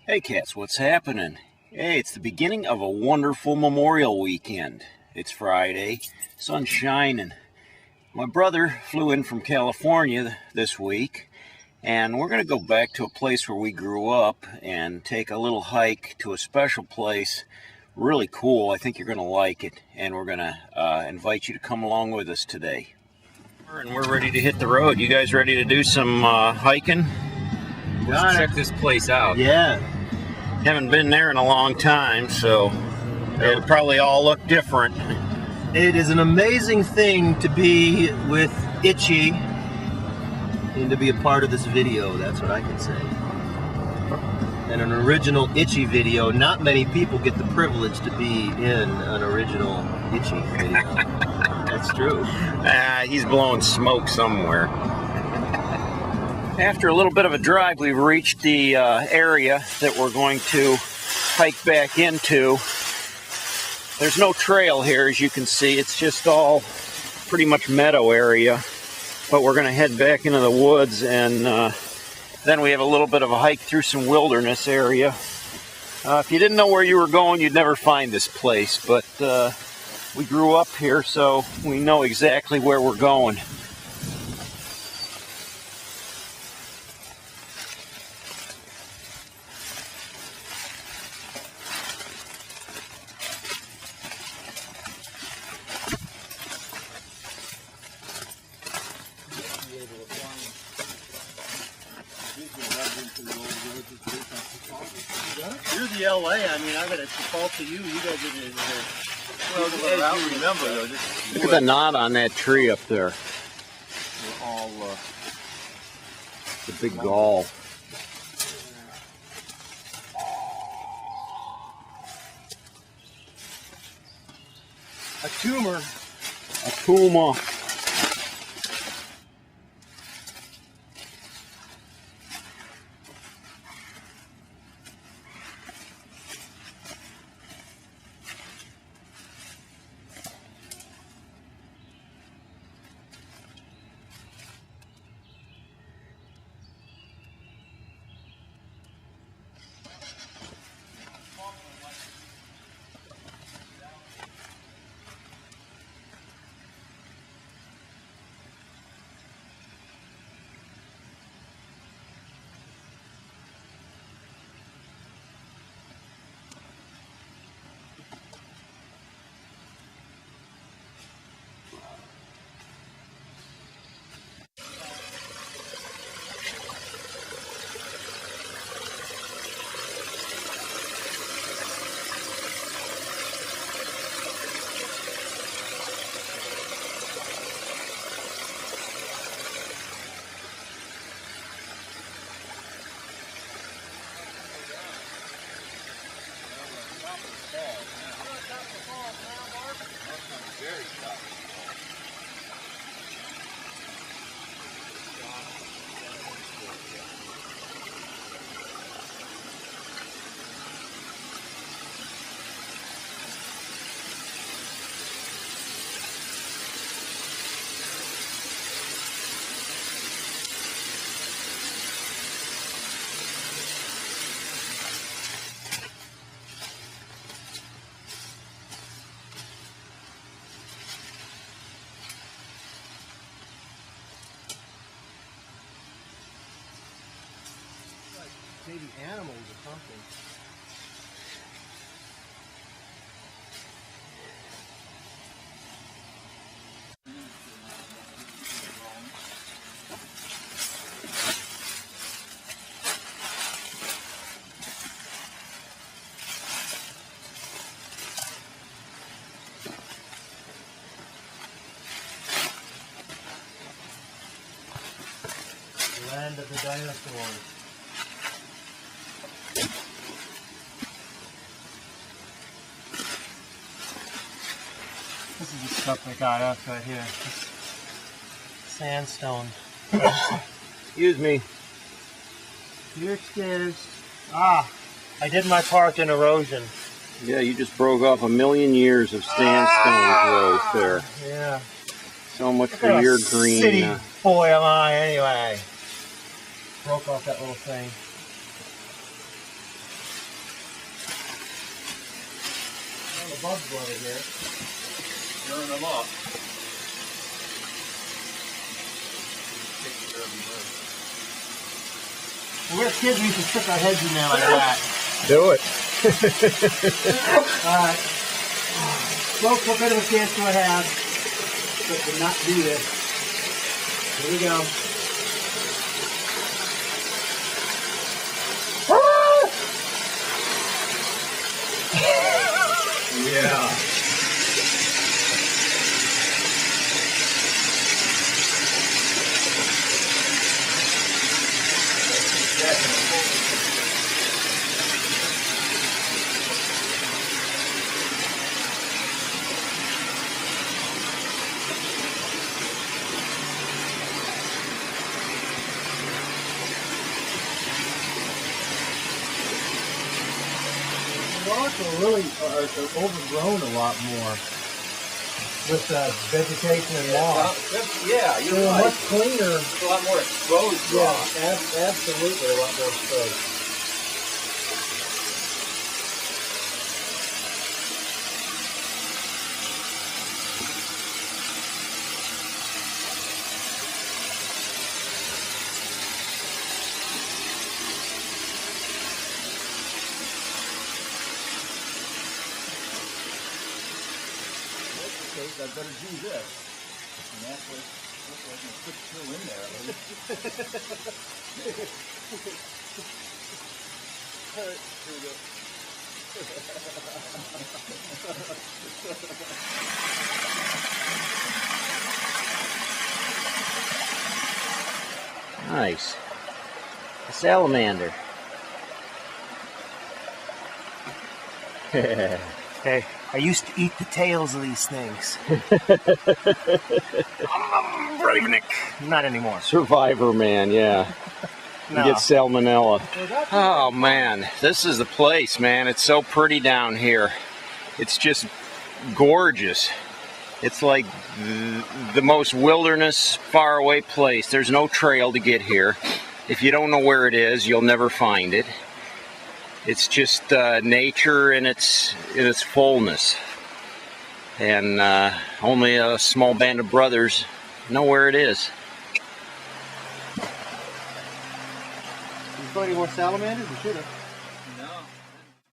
Hey cats, what's happening? Hey, it's the beginning of a wonderful Memorial weekend. It's Friday, sun's shining. My brother flew in from California this week, and we're going to go back to a place where we grew up and take a little hike to a special place. Really cool. I think you're going to like it, and we're going to invite you to come along with us today. And we're ready to hit the road. You guys ready to do some hiking? Let's check this place out. Yeah. Haven't been there in a long time, so it'll probably all look different. It is an amazing thing to be with Itchy and to be a part of this video. That's what I can say. And an original Itchy video. Not many people get the privilege to be in an original Itchy video. That's true. He's blowing smoke somewhere. After a little bit of a drive, we've reached the area that we're going to hike back into. There's no trail here, as you can see. It's just all pretty much meadow area. But we're going to head back into the woods, and then we have a little bit of a hike through some wilderness area. If you didn't know where you were going, you'd never find this place. But we grew up here, so we know exactly where we're going. You're the LA. I mean, I got to default to you. You guys are the well, as you remember, though. Look at the knot on that tree up there. We're all the big gall. a tumor. A puma. Maybe animals or something. Land of the dinosaurs. This is the stuff they got up right here. It's sandstone. Excuse me. You're excused. Ah, I did my part in erosion. Yeah, you just broke off 1,000,000 years of sandstone growth there. Yeah. So much for your green. City boy am I anyway. Broke off that little thing. The bugs blowing here. Stirring them up. We're kids, we used to stick our heads in there like that. Do it. Alright. Folks, what kind of a chance do I have to not do this? Here we go. Yeah. Also really are overgrown a lot more with vegetation and moss. Yeah, you're They're right. much cleaner. It's a lot more exposed rock. Yeah, absolutely a lot more exposed. I better do this. And that's what I can put through in there. Alright, here we go. Nice. A salamander. Hey, I used to eat the tails of these things. Breakneck. Not anymore. Survivor man, yeah. No. You get salmonella. Oh man, this is the place, man. It's so pretty down here. It's just gorgeous. It's like the most wilderness, faraway place. There's no trail to get here. If you don't know where it is, you'll never find it. It's just nature in its fullness, and only a small band of brothers know where it is. You saw any more salamanders? You should have.